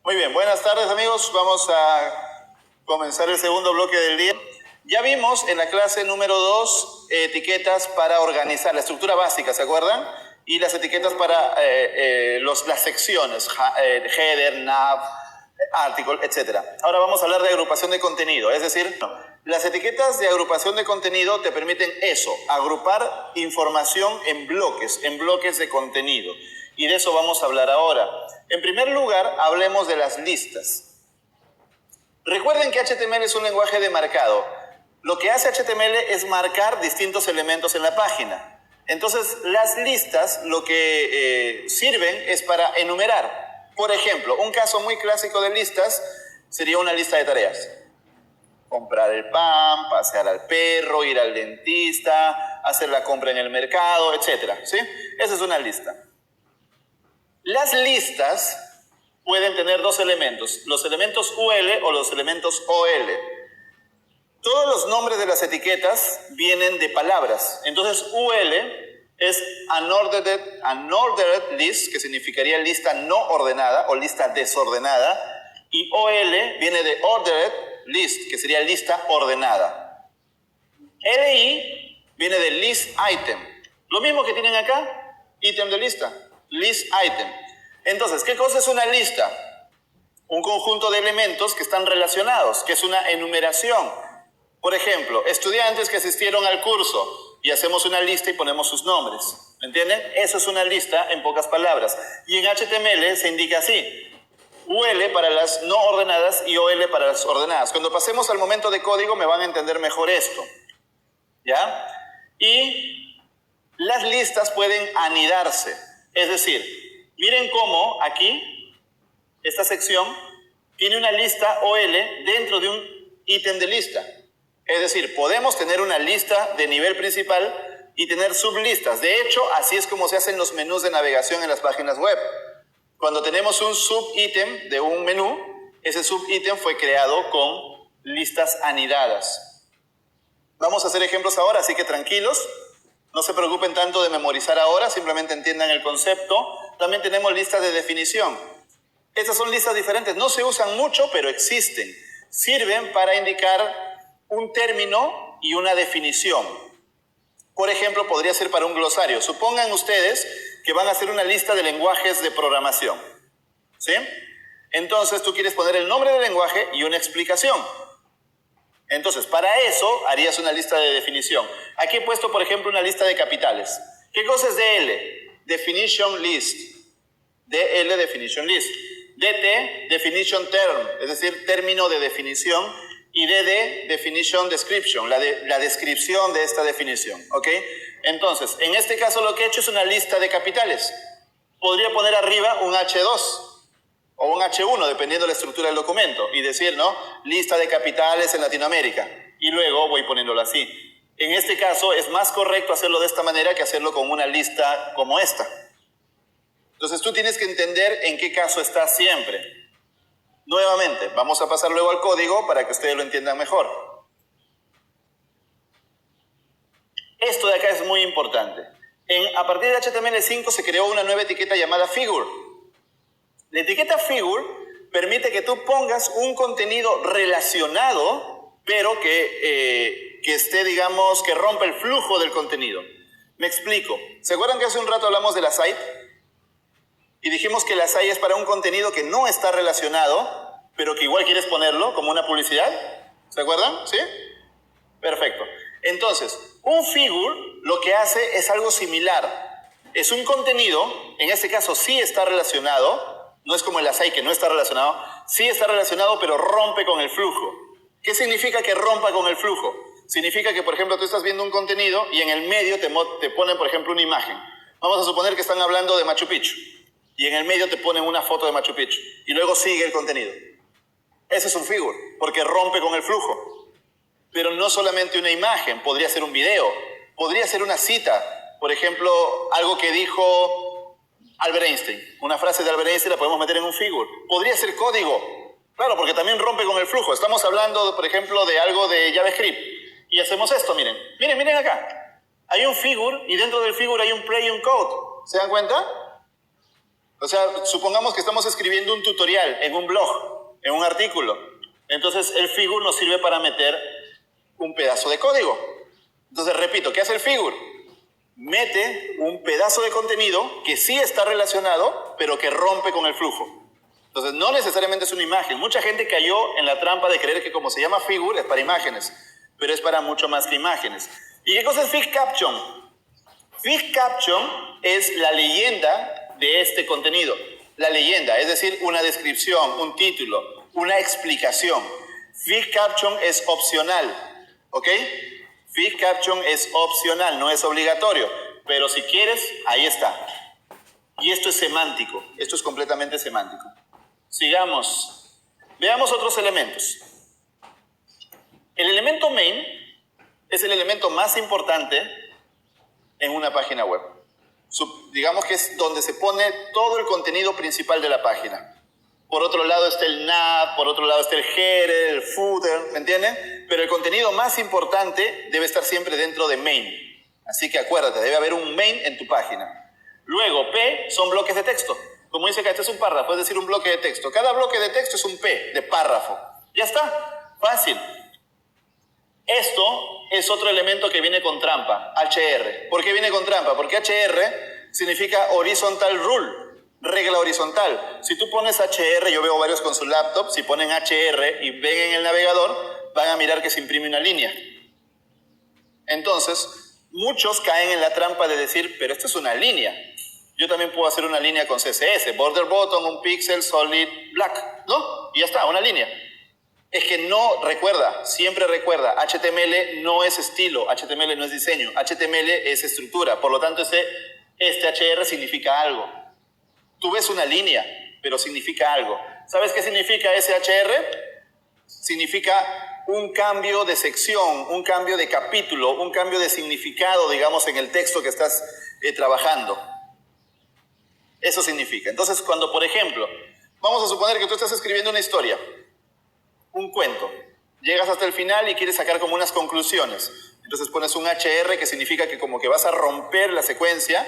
Muy bien, buenas tardes amigos. Vamos a comenzar el segundo bloque del día. Ya vimos en la clase número 2 etiquetas para organizar, la estructura básica, ¿se acuerdan? Y las etiquetas para las secciones, header, nav, article, etc. Ahora vamos a hablar de agrupación de contenido, es decir, las etiquetas de agrupación de contenido te permiten eso, agrupar información en bloques de contenido. Y de eso vamos a hablar ahora. En primer lugar, hablemos de las listas. Recuerden que HTML es un lenguaje de marcado. Lo que hace HTML es marcar distintos elementos en la página. Entonces, las listas lo que sirven es para enumerar. Por ejemplo, un caso muy clásico de listas sería una lista de tareas. Comprar el pan, pasear al perro, ir al dentista, hacer la compra en el mercado, etc. ¿Sí? Esa es una lista. Las listas pueden tener dos elementos, los elementos UL o los elementos OL. Todos los nombres de las etiquetas vienen de palabras. Entonces, UL es unordered list, que significaría lista no ordenada o lista desordenada. Y OL viene de ordered list, que sería lista ordenada. LI viene de list item. Lo mismo que tienen acá, ítem de lista. List item. Entonces, ¿qué cosa es una lista? Un conjunto de elementos que están relacionados, que es una enumeración. Por ejemplo, estudiantes que asistieron al curso y hacemos una lista y ponemos sus nombres. ¿Me entienden? Eso es una lista en pocas palabras. Y en HTML se indica así. UL para las no ordenadas y OL para las ordenadas. Cuando pasemos al momento de código me van a entender mejor esto. ¿Ya? Y las listas pueden anidarse. Es decir, miren cómo aquí, esta sección, tiene una lista OL dentro de un ítem de lista. Es decir, podemos tener una lista de nivel principal y tener sublistas. De hecho, así es como se hacen los menús de navegación en las páginas web. Cuando tenemos un subítem de un menú, ese subítem fue creado con listas anidadas. Vamos a hacer ejemplos ahora, así que tranquilos. No se preocupen tanto de memorizar ahora, simplemente entiendan el concepto. También tenemos listas de definición. Estas son listas diferentes, no se usan mucho, pero existen. Sirven para indicar un término y una definición. Por ejemplo, podría ser para un glosario. Supongan ustedes que van a hacer una lista de lenguajes de programación. ¿Sí? Entonces, tú quieres poner el nombre del lenguaje y una explicación. Entonces, para eso harías una lista de definición. Aquí he puesto, por ejemplo, una lista de capitales. ¿Qué cosa es DL? Definition List. DL, Definition List. DT, Definition Term, es decir, término de definición. Y DD, Definition Description, la descripción de esta definición. ¿Ok? Entonces, en este caso lo que he hecho es una lista de capitales. Podría poner arriba un H2 o un H1, dependiendo de la estructura del documento, y decir, ¿no? Lista de capitales en Latinoamérica. Y luego voy poniéndolo así. En este caso es más correcto hacerlo de esta manera que hacerlo con una lista como esta. Entonces tú tienes que entender en qué caso estás siempre. Nuevamente, vamos a pasar luego al código para que ustedes lo entiendan mejor. Esto de acá es muy importante. A partir de HTML5 se creó una nueva etiqueta llamada Figure. La etiqueta Figure permite que tú pongas un contenido relacionado, pero que esté, digamos, que rompa el flujo del contenido. Me explico. ¿Se acuerdan que hace un rato hablamos de la site? Y dijimos que la site es para un contenido que no está relacionado, pero que igual quieres ponerlo como una publicidad. ¿Se acuerdan? ¿Sí? Perfecto. Entonces, un figure lo que hace es algo similar. Es un contenido, en este caso sí está relacionado, no es como el asai que no está relacionado, sí está relacionado pero rompe con el flujo. ¿Qué significa que rompa con el flujo? Significa que, por ejemplo, tú estás viendo un contenido y en el medio te ponen, por ejemplo, una imagen. Vamos a suponer que están hablando de Machu Picchu y en el medio te ponen una foto de Machu Picchu y luego sigue el contenido. Ese es un figure, porque rompe con el flujo. Pero no solamente una imagen, podría ser un video, podría ser una cita. Por ejemplo, algo que dijo Albert Einstein. Una frase de Albert Einstein la podemos meter en un figure. Podría ser código. Claro, porque también rompe con el flujo. Estamos hablando, por ejemplo, de algo de JavaScript. Y hacemos esto, miren. Miren acá. Hay un figure y dentro del figure hay un play y un code. ¿Se dan cuenta? O sea, supongamos que estamos escribiendo un tutorial en un blog, en un artículo. Entonces, el figure nos sirve para meter un pedazo de código. Entonces, repito, ¿qué hace el figure? Mete un pedazo de contenido que sí está relacionado, pero que rompe con el flujo. Entonces, no necesariamente es una imagen. Mucha gente cayó en la trampa de creer que como se llama figure es para imágenes, pero es para mucho más que imágenes. ¿Y qué cosa es fig caption? Fig caption es la leyenda de este contenido. La leyenda, es decir, una descripción, un título, una explicación. Fig caption es opcional, ¿ok? Fig caption es opcional, no es obligatorio, pero si quieres, ahí está. Y esto es semántico, esto es completamente semántico. Sigamos. Veamos otros elementos. El elemento main es el elemento más importante en una página web. Digamos que es donde se pone todo el contenido principal de la página. Por otro lado está el nav, por otro lado está el header, el footer, ¿me entienden? Pero el contenido más importante debe estar siempre dentro de main. Así que acuérdate, debe haber un main en tu página. Luego, P son bloques de texto. Como dice acá, este es un párrafo, es decir, un bloque de texto. Cada bloque de texto es un P de párrafo. Ya está, fácil. Esto es otro elemento que viene con trampa, HR. ¿Por qué viene con trampa? Porque HR significa horizontal rule, regla horizontal. Si tú pones HR, yo veo varios con su laptop, si ponen HR y ven en el navegador, van a mirar que se imprime una línea. Entonces, muchos caen en la trampa de decir, pero esto es una línea. Yo también puedo hacer una línea con CSS, border button, un pixel, solid, black, ¿no? Y ya está, una línea. Es que no, siempre recuerda, HTML no es estilo, HTML no es diseño, HTML es estructura, por lo tanto este HR significa algo. Tú ves una línea, pero significa algo. ¿Sabes qué significa SHR? Significa un cambio de sección, un cambio de capítulo, un cambio de significado, digamos, en el texto que estás trabajando. Eso significa. Entonces, cuando, por ejemplo, vamos a suponer que tú estás escribiendo una historia, un cuento, llegas hasta el final y quieres sacar como unas conclusiones. Entonces pones un HR que significa que como que vas a romper la secuencia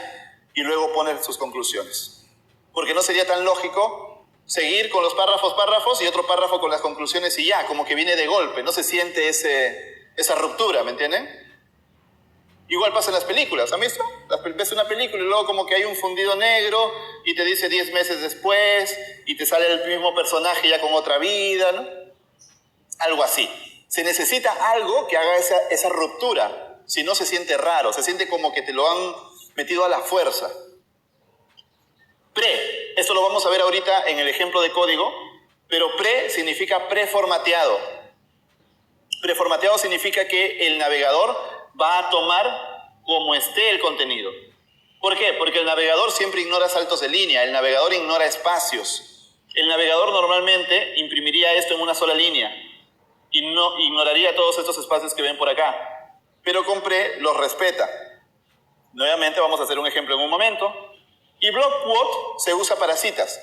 y luego pones sus conclusiones. Porque no sería tan lógico seguir con los párrafos y otro párrafo con las conclusiones y ya, como que viene de golpe, no se siente esa ruptura, ¿me entienden? Igual pasa en las películas, ¿han visto? Ves una película y luego como que hay un fundido negro y te dice 10 meses después y te sale el mismo personaje ya con otra vida, ¿no? Algo así. Se necesita algo que haga esa ruptura, si no se siente raro, se siente como que te lo han metido a la fuerza. Pre, esto lo vamos a ver ahorita en el ejemplo de código, pero pre significa preformateado. Preformateado significa que el navegador va a tomar como esté el contenido. ¿Por qué? Porque el navegador siempre ignora saltos de línea, el navegador ignora espacios. El navegador normalmente imprimiría esto en una sola línea y no ignoraría todos estos espacios que ven por acá. Pero con pre los respeta. Nuevamente vamos a hacer un ejemplo en un momento. Y block quote se usa para citas.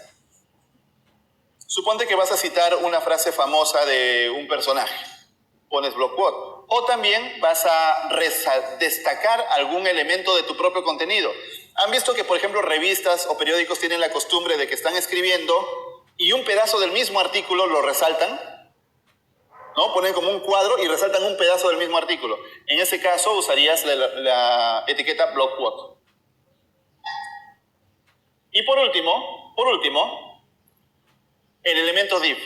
Suponte que vas a citar una frase famosa de un personaje. Pones block quote. O también vas a destacar algún elemento de tu propio contenido. ¿Han visto que, por ejemplo, revistas o periódicos tienen la costumbre de que están escribiendo y un pedazo del mismo artículo lo resaltan? ¿No? Ponen como un cuadro y resaltan un pedazo del mismo artículo. En ese caso usarías la etiqueta block quote. Y por último, el elemento div.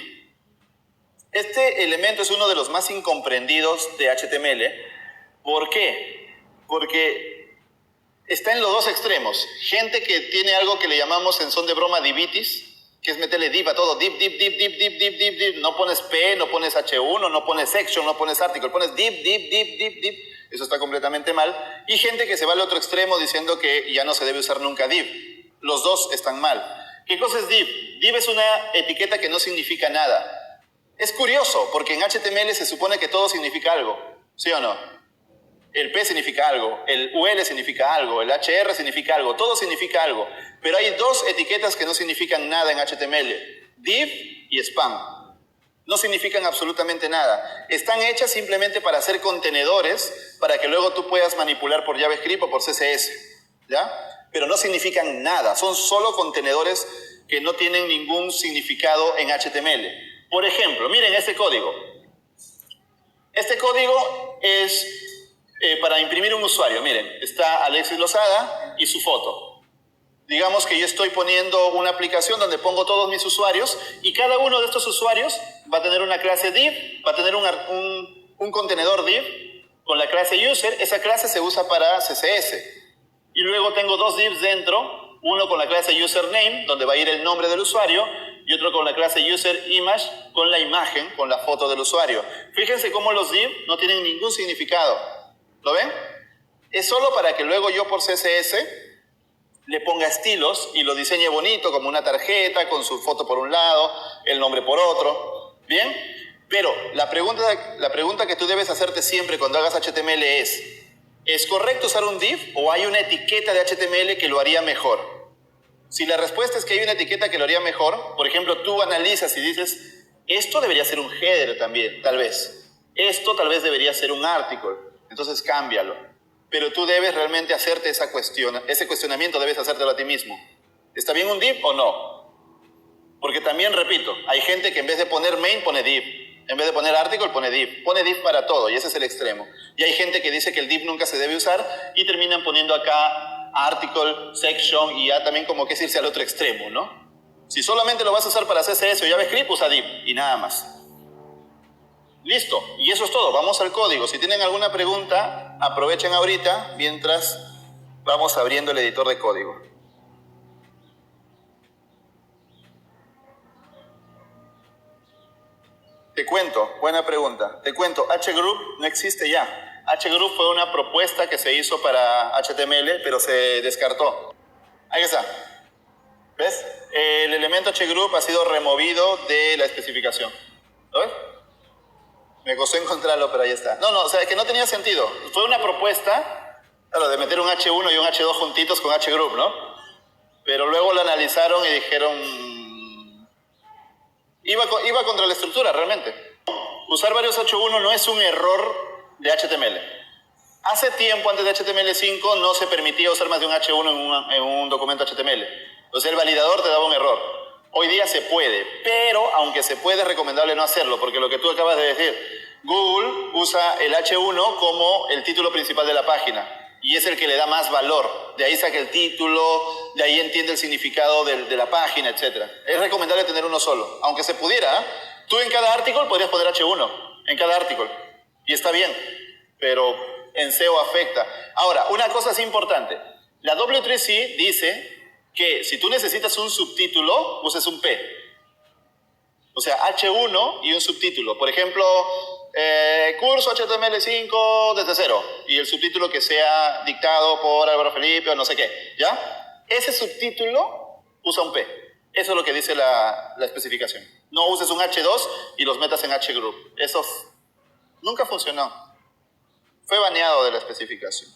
Este elemento es uno de los más incomprendidos de HTML. ¿Por qué? Porque está en los dos extremos. Gente que tiene algo que le llamamos en son de broma divitis, que es meterle div a todo. Div. No pones P, no pones H1, no pones section, no pones article. Pones div. Eso está completamente mal. Y gente que se va al otro extremo diciendo que ya no se debe usar nunca div. Los dos están mal. ¿Qué cosa es div? Div es una etiqueta que no significa nada. Es curioso, porque en HTML se supone que todo significa algo, ¿sí o no? El P significa algo, el UL significa algo, el HR significa algo, todo significa algo. Pero hay dos etiquetas que no significan nada en HTML, div y spam. No significan absolutamente nada. Están hechas simplemente para hacer contenedores, para que luego tú puedas manipular por JavaScript o por CSS, ¿ya? pero no significan nada. Son solo contenedores que no tienen ningún significado en HTML. Por ejemplo, miren este código. Este código es para imprimir un usuario. Miren, está Alexis Lozada y su foto. Digamos que yo estoy poniendo una aplicación donde pongo todos mis usuarios y cada uno de estos usuarios va a tener una clase div, va a tener un contenedor div con la clase user. Esa clase se usa para CSS. Y luego tengo dos divs dentro, uno con la clase username, donde va a ir el nombre del usuario, y otro con la clase userImage, con la imagen, con la foto del usuario. Fíjense cómo los divs no tienen ningún significado. ¿Lo ven? Es solo para que luego yo por CSS le ponga estilos y lo diseñe bonito, como una tarjeta, con su foto por un lado, el nombre por otro. ¿Bien? Pero la pregunta que tú debes hacerte siempre cuando hagas HTML ¿es correcto usar un div o hay una etiqueta de HTML que lo haría mejor? Si la respuesta es que hay una etiqueta que lo haría mejor, por ejemplo, tú analizas y dices, esto debería ser un header también, tal vez. Esto tal vez debería ser un article. Entonces cámbialo. Pero tú debes realmente hacerte ese cuestionamiento, debes hacértelo a ti mismo. ¿Está bien un div o no? Porque también, repito, hay gente que en vez de poner main pone div. En vez de poner article pone div. Pone div para todo y ese es el extremo. Y hay gente que dice que el div nunca se debe usar y terminan poniendo acá article, section y ya también como que es irse al otro extremo, ¿no? Si solamente lo vas a usar para CSS o JavaScript, usa div y nada más. Listo, y eso es todo. Vamos al código. Si tienen alguna pregunta, aprovechen ahorita mientras vamos abriendo el editor de código. Te cuento, buena pregunta. Te cuento, HGroup no existe ya. HGroup fue una propuesta que se hizo para HTML, pero se descartó. Ahí está. ¿Ves? El elemento HGroup ha sido removido de la especificación. ¿Lo ves? Me costó encontrarlo, pero ahí está. No, o sea, que no tenía sentido. Fue una propuesta, claro, de meter un H1 y un H2 juntitos con HGroup, ¿no? Pero luego lo analizaron y dijeron... Iba contra la estructura, realmente. Usar varios H1 no es un error de HTML. Hace tiempo, antes de HTML5, no se permitía usar más de un H1 en un documento HTML. O sea, el validador te daba un error. Hoy día se puede, pero aunque se puede, es recomendable no hacerlo, porque lo que tú acabas de decir, Google usa el H1 como el título principal de la página y es el que le da más valor. De ahí saca el título, de ahí entiende el significado de la página, etc. Es recomendable tener uno solo, aunque se pudiera. Tú en cada artículo podrías poner H1, en cada artículo, y está bien, pero en SEO afecta. Ahora, una cosa es importante. La W3C dice que si tú necesitas un subtítulo, uses un P. O sea, H1 y un subtítulo. Por ejemplo, curso HTML5 desde cero. Y el subtítulo que sea dictado por Álvaro Felipe o no sé qué. ¿Ya? Ese subtítulo usa un P. Eso es lo que dice la especificación. No uses un H2 y los metas en HGroup. Eso nunca funcionó. Fue baneado de la especificación.